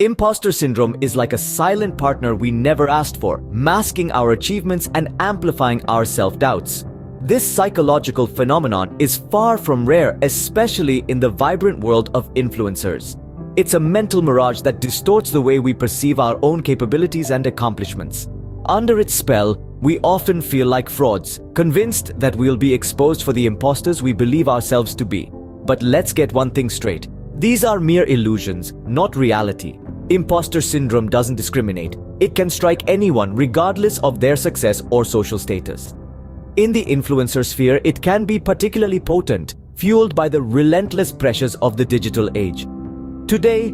Imposter syndrome is like a silent partner we never asked for, masking our achievements and amplifying our self-doubts. This psychological phenomenon is far from rare, especially in the vibrant world of influencers. It's a mental mirage that distorts the way we perceive our own capabilities and accomplishments. Under its spell, we often feel like frauds, convinced that we'll be exposed for the imposters we believe ourselves to be. But let's get one thing straight. These are mere illusions, not reality. Imposter syndrome doesn't discriminate. It can strike anyone regardless of their success or social status. In the influencer sphere, it can be particularly potent, fueled by the relentless pressures of the digital age. Today,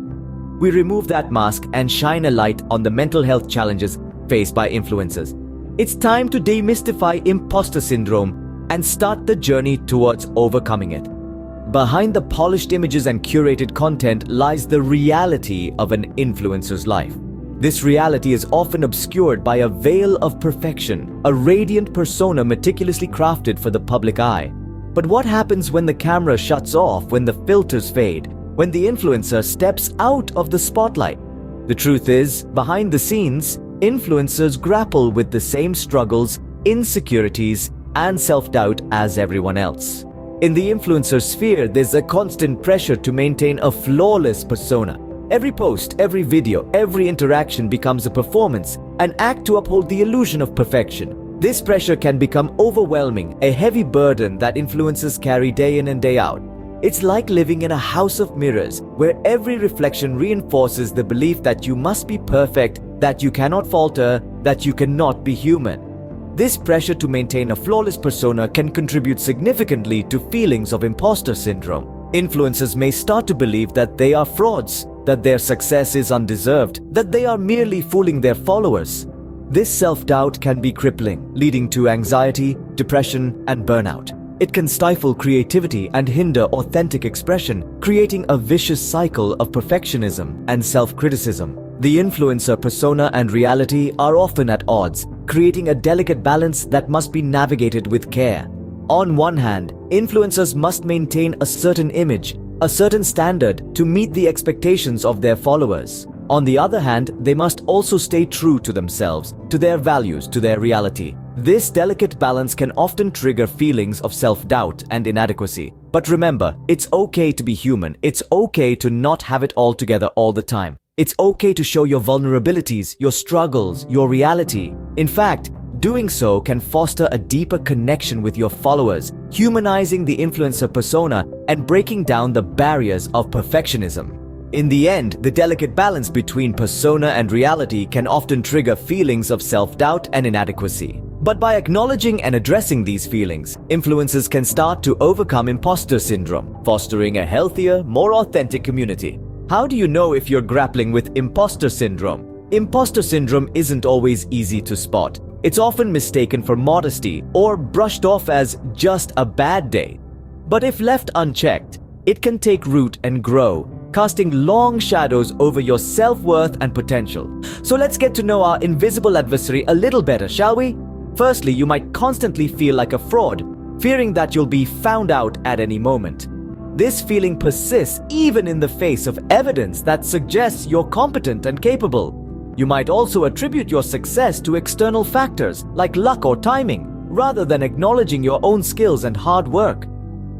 we remove that mask and shine a light on the mental health challenges faced by influencers. It's time to demystify imposter syndrome and start the journey towards overcoming it. Behind the polished images and curated content lies the reality of an influencer's life. This reality is often obscured by a veil of perfection, a radiant persona meticulously crafted for the public eye. But what happens when the camera shuts off, when the filters fade, when the influencer steps out of the spotlight? The truth is, behind the scenes, influencers grapple with the same struggles, insecurities, and self-doubt as everyone else. In the influencer sphere, there's a constant pressure to maintain a flawless persona. Every post, every video, every interaction becomes a performance, an act to uphold the illusion of perfection. This pressure can become overwhelming, a heavy burden that influencers carry day in and day out. It's like living in a house of mirrors, where every reflection reinforces the belief that you must be perfect, that you cannot falter, that you cannot be human. This pressure to maintain a flawless persona can contribute significantly to feelings of imposter syndrome. Influencers may start to believe that they are frauds, that their success is undeserved, that they are merely fooling their followers. This self-doubt can be crippling, leading to anxiety, depression, and burnout. It can stifle creativity and hinder authentic expression, creating a vicious cycle of perfectionism and self-criticism. The influencer persona and reality are often at odds, creating a delicate balance that must be navigated with care. On one hand, influencers must maintain a certain image, a certain standard to meet the expectations of their followers. On the other hand, they must also stay true to themselves, to their values, to their reality. This delicate balance can often trigger feelings of self-doubt and inadequacy. But remember, it's okay to be human. It's okay to not have it all together all the time. It's okay to show your vulnerabilities, your struggles, your reality. In fact, doing so can foster a deeper connection with your followers, humanizing the influencer persona and breaking down the barriers of perfectionism. In the end, the delicate balance between persona and reality can often trigger feelings of self-doubt and inadequacy. But by acknowledging and addressing these feelings, influencers can start to overcome imposter syndrome, fostering a healthier, more authentic community. How do you know if you're grappling with imposter syndrome? Imposter syndrome isn't always easy to spot. It's often mistaken for modesty or brushed off as just a bad day. But if left unchecked, it can take root and grow, casting long shadows over your self-worth and potential. So let's get to know our invisible adversary a little better, shall we? Firstly, you might constantly feel like a fraud, fearing that you'll be found out at any moment. This feeling persists even in the face of evidence that suggests you're competent and capable. You might also attribute your success to external factors like luck or timing, rather than acknowledging your own skills and hard work.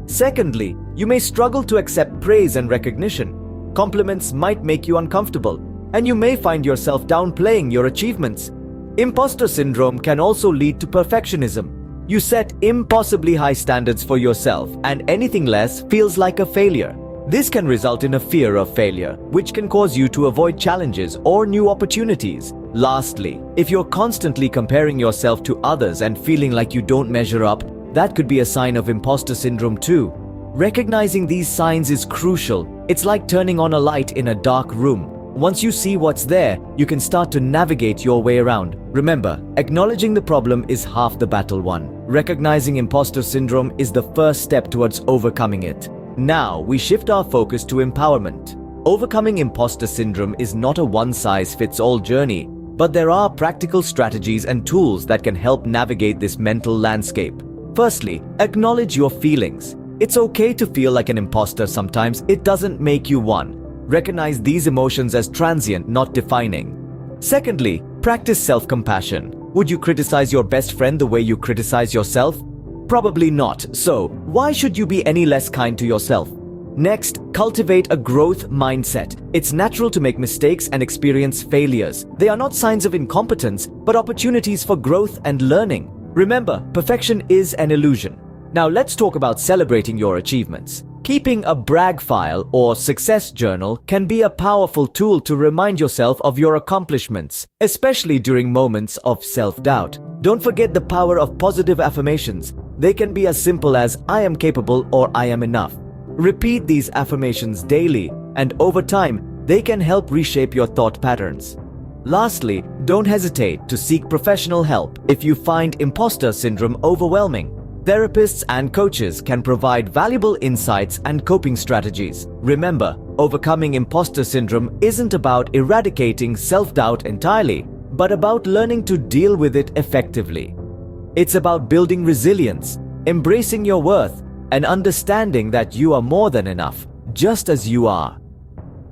Secondly, you may struggle to accept praise and recognition. Compliments might make you uncomfortable, and you may find yourself downplaying your achievements. Imposter syndrome can also lead to perfectionism. You set impossibly high standards for yourself, and anything less feels like a failure. This can result in a fear of failure, which can cause you to avoid challenges or new opportunities. Lastly, if you're constantly comparing yourself to others and feeling like you don't measure up, that could be a sign of imposter syndrome too. Recognizing these signs is crucial. It's like turning on a light in a dark room. Once you see what's there, you can start to navigate your way around. Remember, acknowledging the problem is half the battle won. Recognizing imposter syndrome is the first step towards overcoming it. Now, we shift our focus to empowerment. Overcoming imposter syndrome is not a one-size-fits-all journey, but there are practical strategies and tools that can help navigate this mental landscape. Firstly, acknowledge your feelings. It's okay to feel like an imposter sometimes. It doesn't make you one. Recognize these emotions as transient, not defining. Secondly, practice self-compassion. Would you criticize your best friend the way you criticize yourself? Probably not. So, why should you be any less kind to yourself? Next, cultivate a growth mindset. It's natural to make mistakes and experience failures. They are not signs of incompetence, but opportunities for growth and learning. Remember, perfection is an illusion. Now let's talk about celebrating your achievements. Keeping a brag file or success journal can be a powerful tool to remind yourself of your accomplishments, especially during moments of self-doubt. Don't forget the power of positive affirmations. They can be as simple as "I am capable" or "I am enough." Repeat these affirmations daily, and over time, they can help reshape your thought patterns. Lastly, don't hesitate to seek professional help if you find imposter syndrome overwhelming. Therapists and coaches can provide valuable insights and coping strategies. Remember, overcoming imposter syndrome isn't about eradicating self-doubt entirely, but about learning to deal with it effectively. It's about building resilience, embracing your worth, and understanding that you are more than enough, just as you are.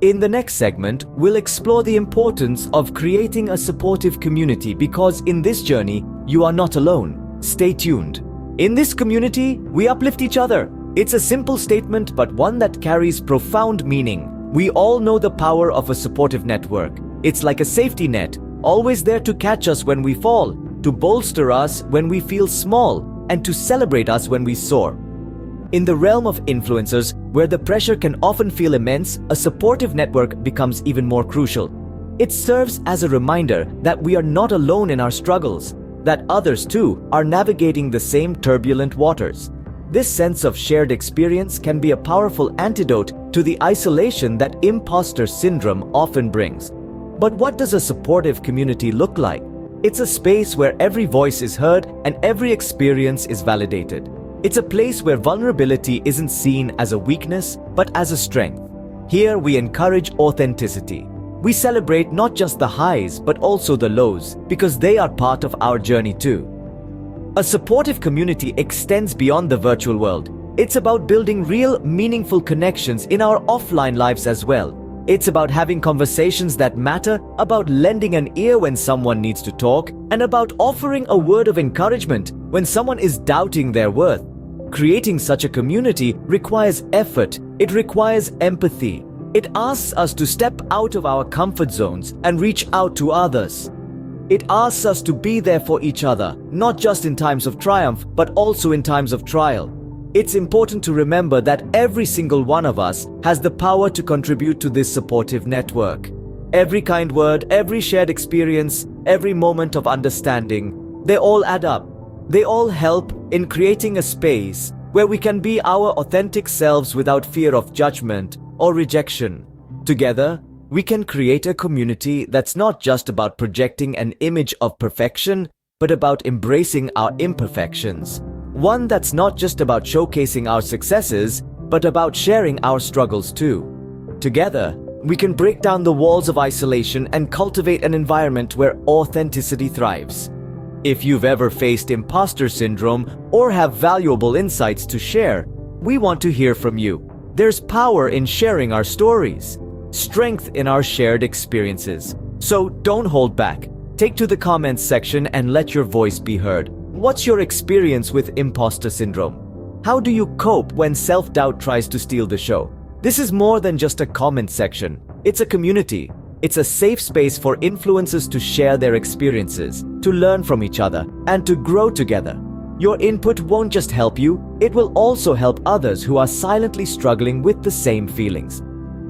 In the next segment, we'll explore the importance of creating a supportive community because in this journey, you are not alone. Stay tuned. In this community, we uplift each other. It's a simple statement, but one that carries profound meaning. We all know the power of a supportive network. It's like a safety net, always there to catch us when we fall, to bolster us when we feel small, and to celebrate us when we soar. In the realm of influencers, where the pressure can often feel immense, a supportive network becomes even more crucial. It serves as a reminder that we are not alone in our struggles, that others too are navigating the same turbulent waters. This sense of shared experience can be a powerful antidote to the isolation that imposter syndrome often brings. But what does a supportive community look like? It's a space where every voice is heard and every experience is validated. It's a place where vulnerability isn't seen as a weakness, but as a strength. Here we encourage authenticity. We celebrate not just the highs, but also the lows, because they are part of our journey too. A supportive community extends beyond the virtual world. It's about building real, meaningful connections in our offline lives as well. It's about having conversations that matter, about lending an ear when someone needs to talk, and about offering a word of encouragement when someone is doubting their worth. Creating such a community requires effort. It requires empathy. It asks us to step out of our comfort zones and reach out to others. It asks us to be there for each other, not just in times of triumph, but also in times of trial. It's important to remember that every single one of us has the power to contribute to this supportive network. Every kind word, every shared experience, every moment of understanding, they all add up. They all help in creating a space where we can be our authentic selves without fear of judgment or rejection. Together, we can create a community that's not just about projecting an image of perfection, but about embracing our imperfections. One that's not just about showcasing our successes, but about sharing our struggles too. Together, we can break down the walls of isolation and cultivate an environment where authenticity thrives. If you've ever faced imposter syndrome or have valuable insights to share, we want to hear from you. There's power in sharing our stories, strength in our shared experiences. So don't hold back. Take to the comments section and let your voice be heard. What's your experience with imposter syndrome? How do you cope when self-doubt tries to steal the show? This is more than just a comment section. It's a community. It's a safe space for influencers to share their experiences, to learn from each other, and to grow together. Your input won't just help you, it will also help others who are silently struggling with the same feelings.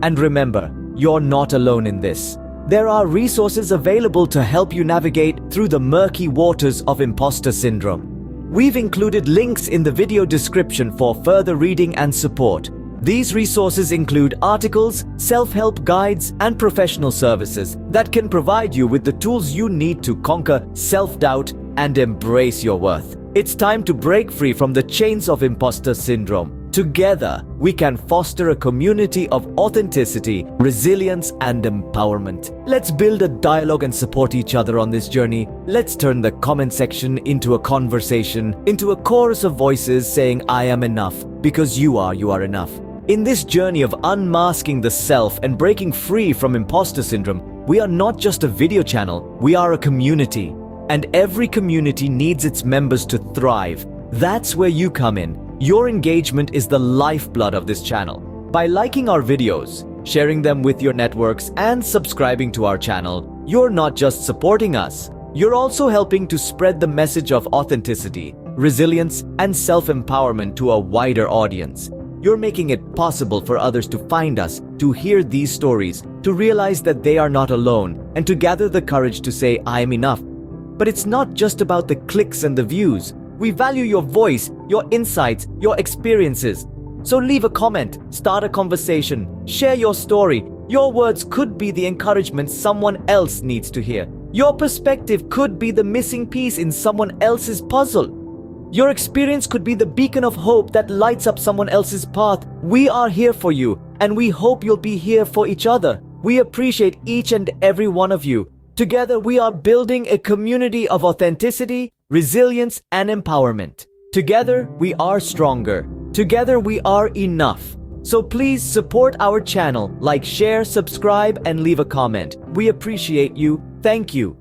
And remember, you're not alone in this. There are resources available to help you navigate through the murky waters of imposter syndrome. We've included links in the video description for further reading and support. These resources include articles, self-help guides, and professional services that can provide you with the tools you need to conquer self-doubt and embrace your worth. It's time to break free from the chains of imposter syndrome. Together, we can foster a community of authenticity, resilience, and empowerment. Let's build a dialogue and support each other on this journey. Let's turn the comment section into a conversation, into a chorus of voices saying, "I am enough," because you are enough. In this journey of unmasking the self and breaking free from imposter syndrome, we are not just a video channel, we are a community. And every community needs its members to thrive. That's where you come in. Your engagement is the lifeblood of this channel. By liking our videos, sharing them with your networks, and subscribing to our channel, you're not just supporting us, you're also helping to spread the message of authenticity, resilience, and self-empowerment to a wider audience. You're making it possible for others to find us, to hear these stories, to realize that they are not alone, and to gather the courage to say, I am enough. But it's not just about the clicks and the views. We value your voice, your insights, your experiences. So leave a comment, start a conversation, share your story. Your words could be the encouragement someone else needs to hear. Your perspective could be the missing piece in someone else's puzzle. Your experience could be the beacon of hope that lights up someone else's path. We are here for you, and we hope you'll be here for each other. We appreciate each and every one of you. Together, we are building a community of authenticity, resilience, and empowerment. Together, we are stronger. Together, we are enough. So please support our channel, like, share, subscribe, and leave a comment. We appreciate you. Thank you.